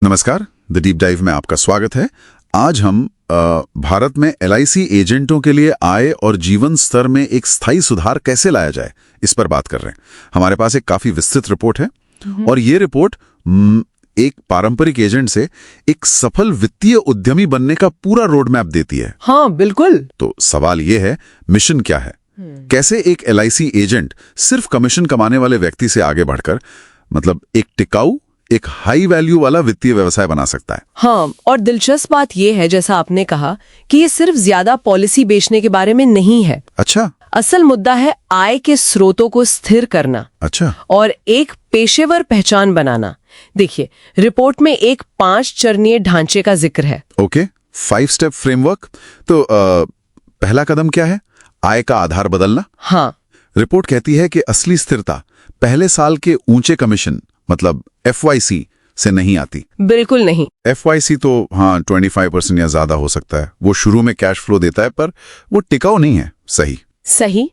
नमस्कार, the deep dive में आपका स्वागत है। आज हम भारत में एलआईसी एजेंटों के लिए आय और जीवन स्तर में एक स्थायी सुधार कैसे लाया जाए, इस पर बात कर रहे हैं। हमारे पास एक काफी विस्तृत रिपोर्ट है और ये रिपोर्ट एक पारंपरिक एजेंट से एक सफल वित्तीय उद्यमी बनने का पूरा रोड मैप देती है। हाँ, बिल्कुल। तो सवाल ये है, मिशन क्या है? कैसे एक एलआईसी एजेंट सिर्फ कमीशन कमाने वाले व्यक्ति से आगे बढ़कर मतलब एक टिकाऊ, एक हाई वैल्यू वाला वित्तीय व्यवसाय बना सकता है? हाँ, और दिलचस्प बात यह है, जैसा आपने कहा, कि ये सिर्फ ज्यादा पॉलिसी बेचने के बारे में नहीं है। अच्छा। असल मुद्दा है आय के स्रोतों को स्थिर करना। अच्छा। और एक पेशेवर पहचान बनाना। देखिए, रिपोर्ट में एक 5 चरणीय ढांचे का जिक्र है। Okay, 5 step framework. तो पहला कदम क्या है? आय का आधार बदलना। हाँ, रिपोर्ट कहती है कि असली स्थिरता पहले साल के ऊंचे कमीशन मतलब FYC से नहीं आती। बिल्कुल नहीं। FYC तो हाँ 25% या ज्यादा हो सकता है, वो शुरू में कैश फ्लो देता है, पर वो टिकाऊ नहीं है। सही,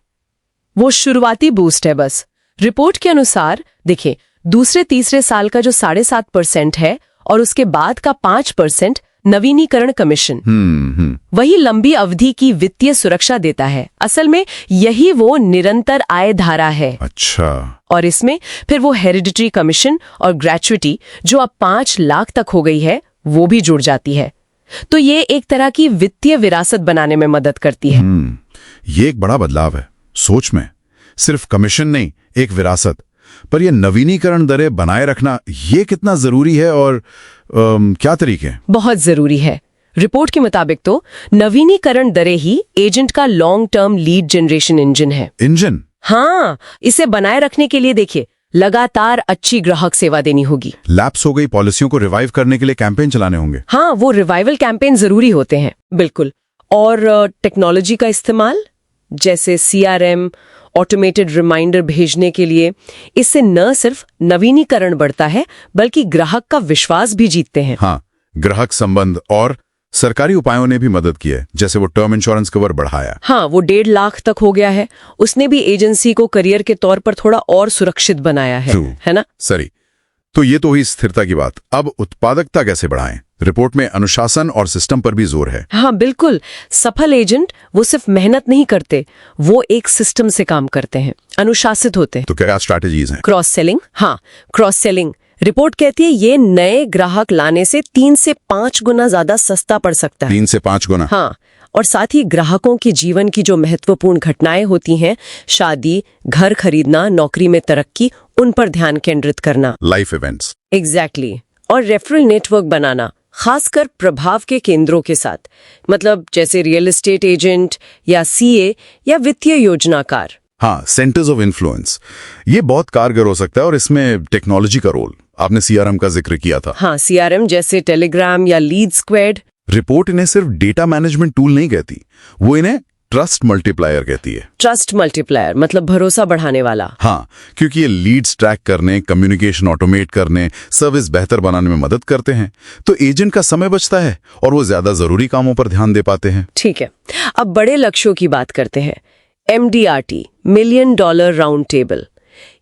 वो शुरुआती बूस्ट है बस। रिपोर्ट के अनुसार देखिए, दूसरे तीसरे साल का जो 7.5% है और उसके बाद का 5% नवीनीकरण कमीशन, वही लंबी अवधि की वित्तीय सुरक्षा देता है। असल में यही वो निरंतर आय धारा है। अच्छा। और इसमें फिर वो हेरिडिटरी कमीशन और ग्रेच्युटी जो अब 5 लाख तक हो गई है, वो भी जुड़ जाती है। तो ये एक तरह की वित्तीय विरासत बनाने में मदद करती है। ये एक बड़ा बदलाव है सोच में। सिर्फ कमीशन नहीं, एक विरासत। पर ये नवीनीकरण दरें बनाए रखना, ये कितना जरूरी है और क्या तरीके? बहुत जरूरी है। रिपोर्ट के मुताबिक तो नवीनीकरण दरें ही एजेंट का long term lead generation engine है। इंजन? हाँ, इसे बनाए रखने के लिए देखिए, लगातार अच्छी ग्राहक सेवा देनी होगी। लैप्स हो गई पॉलिसियों को रिवाइव करने के लिए कैंपेन चलाने होंगे। हाँ, वो रिवाइवल कैंपेन जरूरी होते हैं। बिल्कुल। और टेक्नोलॉजी का इस्तेमाल, जैसे CRM, ऑटोमेटेड रिमाइंडर भेजने के लिए, इससे न सिर्फ नवीनीकरण बढ़ता है बल्कि ग्राहक का विश्वास भी जीतते हैं। हाँ, ग्राहक संबंध और सरकारी उपायों ने भी मदद की है, जैसे वो टर्म इंश्योरेंस कवर बढ़ाया। हाँ, वो 1.5 लाख तक हो गया है। उसने भी एजेंसी को करियर के तौर पर थोड़ा और सुरक्षित बनाया है ना? सही। तो ये तो हुई स्थिरता की बात। अब उत्पादकता कैसे बढ़ाएं? रिपोर्ट में अनुशासन और सिस्टम पर भी जोर है। हाँ, बिल्कुल। सफल एजेंट वो सिर्फ मेहनत नहीं करते, वो एक सिस्टम से काम करते हैं, अनुशासित होते हैं। तो क्या स्ट्रैटेजीज हैं? Cross selling. हाँ, क्रॉस सेलिंग। रिपोर्ट कहती है ये नए ग्राहक लाने से 3 से 5 गुना ज्यादा सस्ता पड़ सकता है। 3 से 5 गुना? हाँ, और साथ ही ग्राहकों की जीवन की जो महत्वपूर्ण घटनाएं होती हैं, शादी, घर खरीदना, नौकरी में तरक्की, उन पर ध्यान केंद्रित करना। Life events. एग्जैक्टली। और रेफरल नेटवर्क बनाना, खासकर प्रभाव के केंद्रों के साथ, मतलब जैसे रियल एस्टेट एजेंट या CA या वित्तीय योजनाकार। हाँ, सेंटर्स ऑफ इन्फ्लुएंस, ये बहुत कारगर हो सकता है। और इसमें टेक्नोलॉजी का रोल, आपने CRM का जिक्र किया था। हाँ, CRM जैसे टेलीग्राम या लीड स्क्वाड। रिपोर्ट इन्हें सिर्फ डेटा मैनेजमेंट टूल नहीं कहती, वो इन्हें ट्रस्ट मल्टीप्लायर कहती है। ट्रस्ट मल्टीप्लायर मतलब भरोसा बढ़ाने वाला। हाँ, क्योंकि ये लीड्स ट्रैक करने, कम्युनिकेशन ऑटोमेट करने, सर्विस बेहतर बनाने में मदद करते हैं। तो एजेंट का समय बचता है और वो ज्यादा जरूरी कामों पर ध्यान दे पाते हैं। ठीक है, अब बड़े लक्ष्यों की बात करते हैं। MDRT, million dollar round table,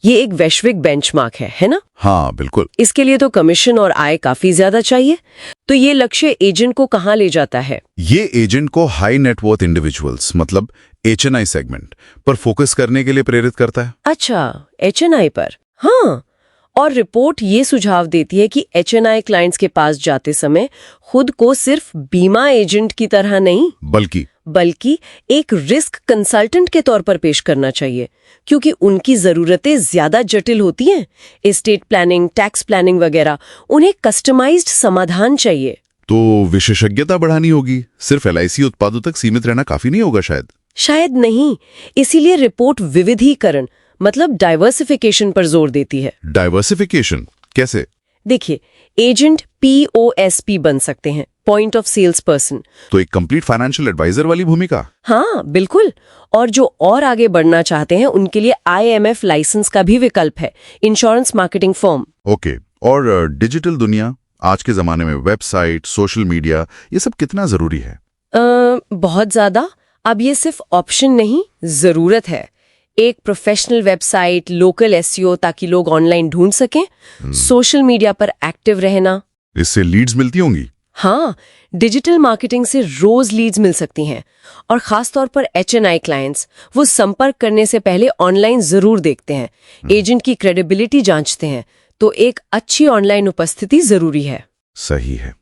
ये एक वैश्विक बेंचमार्क है ना? हाँ, बिल्कुल। इसके लिए तो कमीशन और आय काफी ज्यादा चाहिए। तो ये लक्ष्य एजेंट को कहाँ ले जाता है? ये एजेंट को हाई नेटवर्थ इंडिविजुअल्स मतलब HNI सेगमेंट पर फोकस करने के लिए प्रेरित करता है। अच्छा, HNI पर। हाँ, और रिपोर्ट ये सुझाव देती है कि HNI क्लाइंट्स के पास जाते समय खुद को सिर्फ बीमा एजेंट की तरह नहीं बल्कि एक रिस्क कंसल्टेंट के तौर पर पेश करना चाहिए, क्योंकि उनकी जरूरतें ज्यादा जटिल होती हैं। एस्टेट प्लानिंग, टैक्स प्लानिंग वगैरह, उन्हें कस्टमाइज्ड समाधान चाहिए। तो विशेषज्ञता बढ़ानी होगी। सिर्फ LIC उत्पादों तक सीमित रहना काफी नहीं होगा शायद नहीं। इसीलिए रिपोर्ट विविधीकरण मतलब डाइवर्सिफिकेशन पर जोर देती है। डाइवर्सिफिकेशन कैसे? देखिए, एजेंट POSP बन सकते हैं, पॉइंट ऑफ सेल्स पर्सन। तो एक कंप्लीट फाइनेंशियल एडवाइजर वाली भूमिका। हाँ, बिल्कुल। और जो और आगे बढ़ना चाहते हैं उनके लिए IMF लाइसेंस का भी विकल्प है, इंश्योरेंस मार्केटिंग फर्म। ओके। और डिजिटल दुनिया, आज के जमाने में वेबसाइट, सोशल मीडिया, ये सब कितना जरूरी है? बहुत ज्यादा। अब ये सिर्फ ऑप्शन नहीं, जरूरत है। एक प्रोफेशनल वेबसाइट, लोकल SEO ताकि लोग ऑनलाइन ढूंढ सकें, सोशल मीडिया पर एक्टिव रहना, इससे लीड्स मिलती होंगी? हाँ, डिजिटल मार्केटिंग से रोज लीड्स मिल सकती हैं और खासतौर पर HNI क्लाइंट्स वो संपर्क करने से पहले ऑनलाइन जरूर देखते हैं, एजेंट की क्रेडिबिलिटी जांचते हैं, तो एक अच्छी ऑनलाइन उपस्थिति जरूरी है। सही है।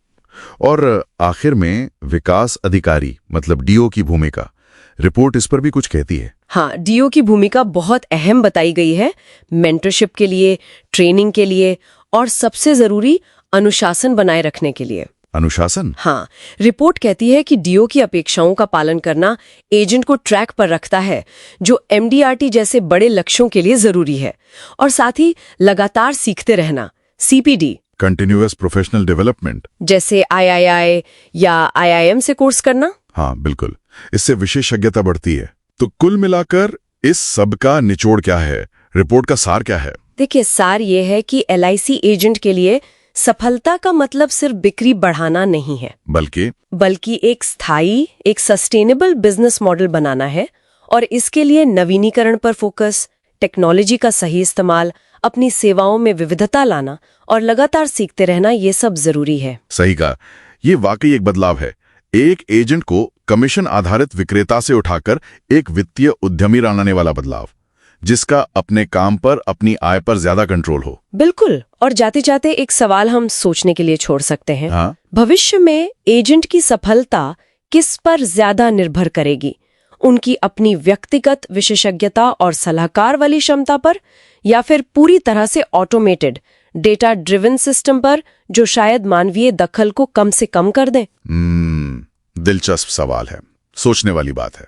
और आखिर में विकास अधिकारी मतलब डीओ की भूमिका, रिपोर्ट इस पर भी कुछ कहती है। हाँ, डीओ की भूमिका बहुत अहम बताई गई है, मेंटरशिप के लिए, ट्रेनिंग के लिए और सबसे जरूरी अनुशासन बनाए रखने के लिए। अनुशासन? हाँ, रिपोर्ट कहती है कि डीओ की अपेक्षाओं का पालन करना एजेंट को ट्रैक पर रखता है, जो MDRT जैसे बड़े लक्ष्यों के लिए जरूरी है, और साथ ही लगातार सीखते रहना, CPD कंटिन्यूअस प्रोफेशनल डेवलपमेंट, जैसे III या IIM से कोर्स करना। हाँ बिल्कुल, इससे विशेषज्ञता बढ़ती है। तो कुल मिलाकर इस सब का निचोड़ क्या है, रिपोर्ट का सार क्या है? देखिए, सार ये है कि LIC एजेंट के लिए सफलता का मतलब सिर्फ बिक्री बढ़ाना नहीं है, बल्कि एक स्थायी, एक सस्टेनेबल बिजनेस मॉडल बनाना है, और इसके लिए नवीनीकरण पर फोकस, टेक्नोलॉजी का सही इस्तेमाल, अपनी सेवाओं में विविधता लाना और लगातार सीखते रहना, ये सब जरूरी है। सही कहा, ये वाकई एक बदलाव है। एक एजेंट को कमीशन आधारित विक्रेता से उठाकर एक वित्तीय उद्यमी बनाने वाला बदलाव, जिसका अपने काम पर, अपनी आय पर ज्यादा कंट्रोल हो। बिल्कुल। और जाते जाते एक सवाल हम सोचने के लिए छोड़ सकते हैं। हाँ? भविष्य में एजेंट की सफलता किस पर ज्यादा निर्भर करेगी? उनकी अपनी व्यक्तिगत विशेषज्ञता और सलाहकार वाली क्षमता पर, या फिर पूरी तरह से ऑटोमेटेड डेटा ड्रिवन सिस्टम पर, जो शायद मानवीय दखल को कम से कम कर दे? दिलचस्प सवाल है, सोचने वाली बात है।